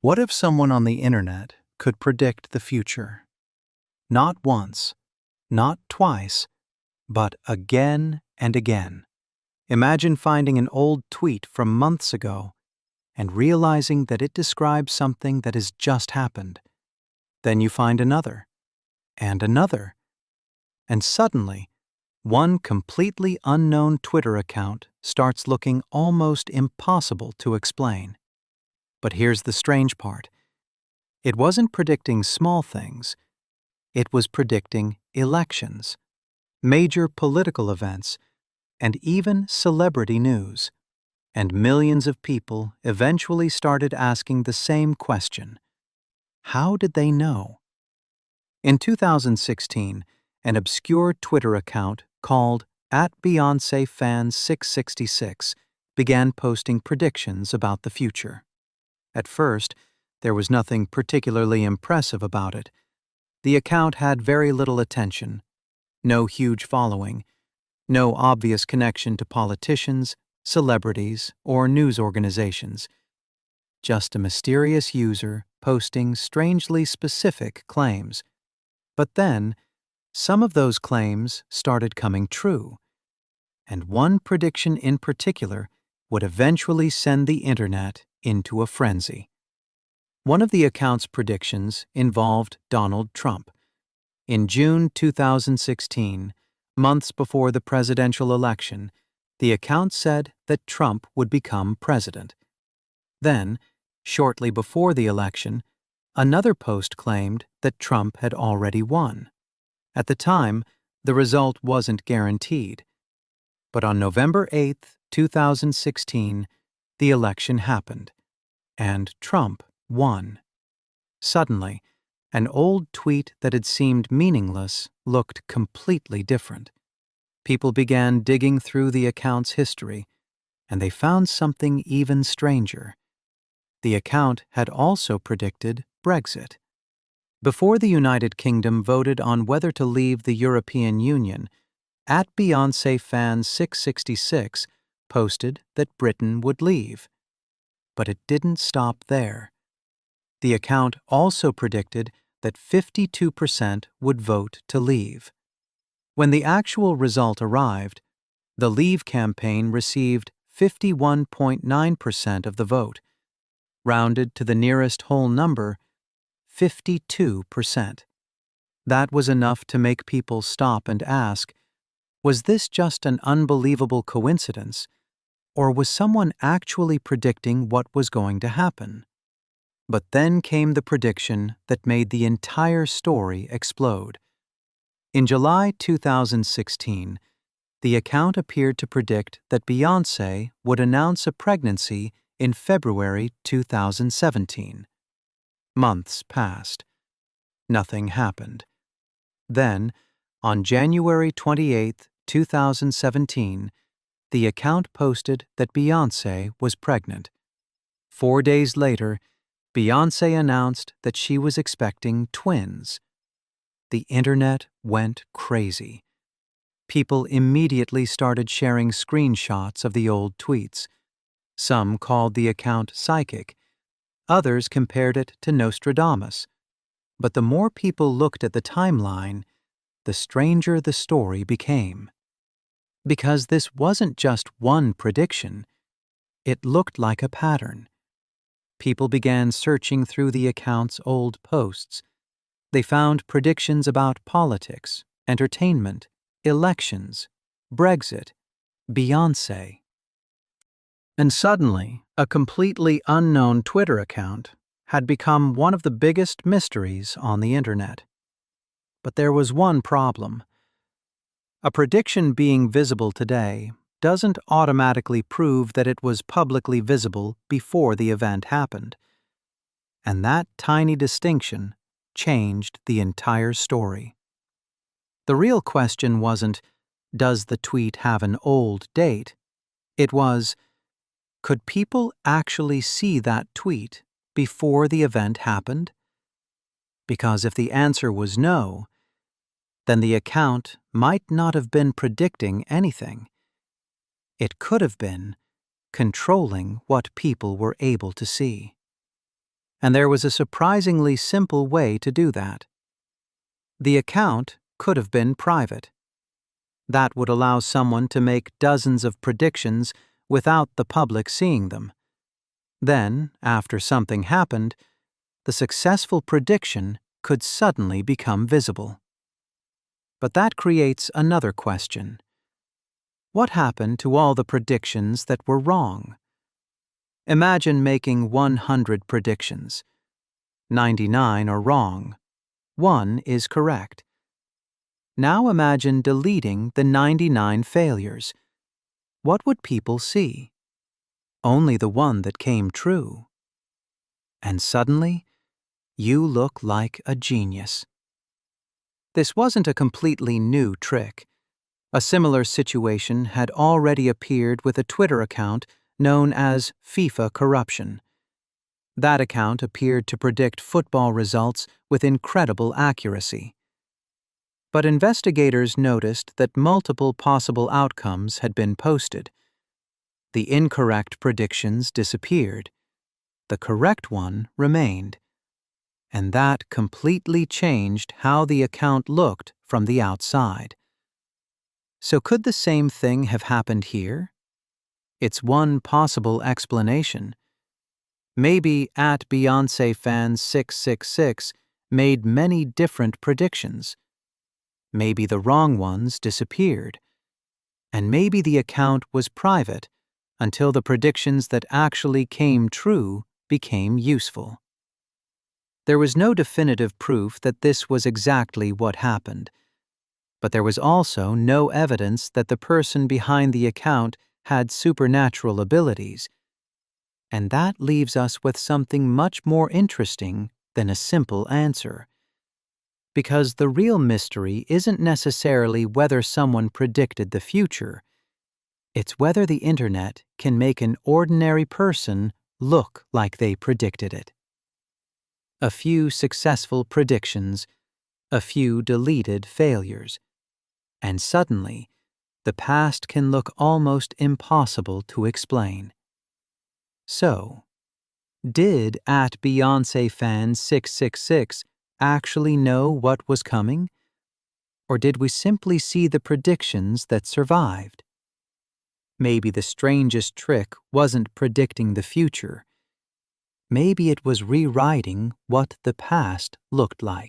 What if someone on the internet could predict the future? Not once, not twice, but again and again. Imagine finding an old tweet from months ago and realizing that it describes something that has just happened. Then you find another, and another, and suddenly, one completely unknown Twitter account starts looking almost impossible to explain. But here's the strange part. It wasn't predicting small things. It was predicting elections, major political events, and even celebrity news. And millions of people eventually started asking the same question. How did they know? In 2016, an obscure Twitter account called @BeyoncéFans666 began posting predictions about the future. At first, there was nothing particularly impressive about it. The account had very little attention, no huge following, no obvious connection to politicians, celebrities, or news organizations. Just a mysterious user posting strangely specific claims. But then, some of those claims started coming true. And one prediction in particular would eventually send the internet into a frenzy. One of the account's predictions involved Donald Trump. In June 2016, months before the presidential election, the account said that Trump would become president. Then, shortly before the election, another post claimed that Trump had already won. At the time, the result wasn't guaranteed. But on November 8, 2016, the election happened, and Trump won. Suddenly, an old tweet that had seemed meaningless looked completely different. People began digging through the account's history, and they found something even stranger. The account had also predicted Brexit. Before the United Kingdom voted on whether to leave the European Union, @BeyoncéFans666 posted that Britain would leave. But it didn't stop there. The account also predicted that 52% would vote to leave. When the actual result arrived, the Leave campaign received 51.9% of the vote, rounded to the nearest whole number, 52%. That was enough to make people stop and ask, was this just an unbelievable coincidence, or was someone actually predicting what was going to happen? But then came the prediction that made the entire story explode. In July 2016, the account appeared to predict that Beyoncé would announce a pregnancy in February 2017. Months passed. Nothing happened. Then, on January 28, 2017, the account posted that Beyoncé was pregnant. 4 days later, Beyoncé announced that she was expecting twins. The internet went crazy. People immediately started sharing screenshots of the old tweets. Some called the account psychic. Others compared it to Nostradamus. But the more people looked at the timeline, the stranger the story became. Because this wasn't just one prediction, it looked like a pattern. People began searching through the account's old posts. They found predictions about politics, entertainment, elections, Brexit, Beyoncé. And suddenly, a completely unknown Twitter account had become one of the biggest mysteries on the internet. But there was one problem. A prediction being visible today doesn't automatically prove that it was publicly visible before the event happened. And that tiny distinction changed the entire story. The real question wasn't, does the tweet have an old date? It was, could people actually see that tweet before the event happened? Because if the answer was no, then the account might not have been predicting anything. It could have been controlling what people were able to see. And there was a surprisingly simple way to do that. The account could have been private. That would allow someone to make dozens of predictions without the public seeing them. Then, after something happened, the successful prediction could suddenly become visible. But that creates another question. What happened to all the predictions that were wrong? Imagine making 100 predictions. 99 are wrong. 1 is correct. Now imagine deleting the 99 failures. What would people see? Only the one that came true. And suddenly, you look like a genius. This wasn't a completely new trick. A similar situation had already appeared with a Twitter account known as FIFA Corruption. That account appeared to predict football results with incredible accuracy. But investigators noticed that multiple possible outcomes had been posted. The incorrect predictions disappeared. The correct one remained. And that completely changed how the account looked from the outside. So could the same thing have happened here? It's one possible explanation. Maybe @Beyoncé fan 666 made many different predictions. Maybe the wrong ones disappeared. And maybe the account was private until the predictions that actually came true became useful. There was no definitive proof that this was exactly what happened. But there was also no evidence that the person behind the account had supernatural abilities. And that leaves us with something much more interesting than a simple answer. Because the real mystery isn't necessarily whether someone predicted the future. It's whether the internet can make an ordinary person look like they predicted it. A few successful predictions, a few deleted failures. And suddenly, the past can look almost impossible to explain. So, did @Beyoncé fan 666 actually know what was coming? Or did we simply see the predictions that survived? Maybe the strangest trick wasn't predicting the future. Maybe it was rewriting what the past looked like.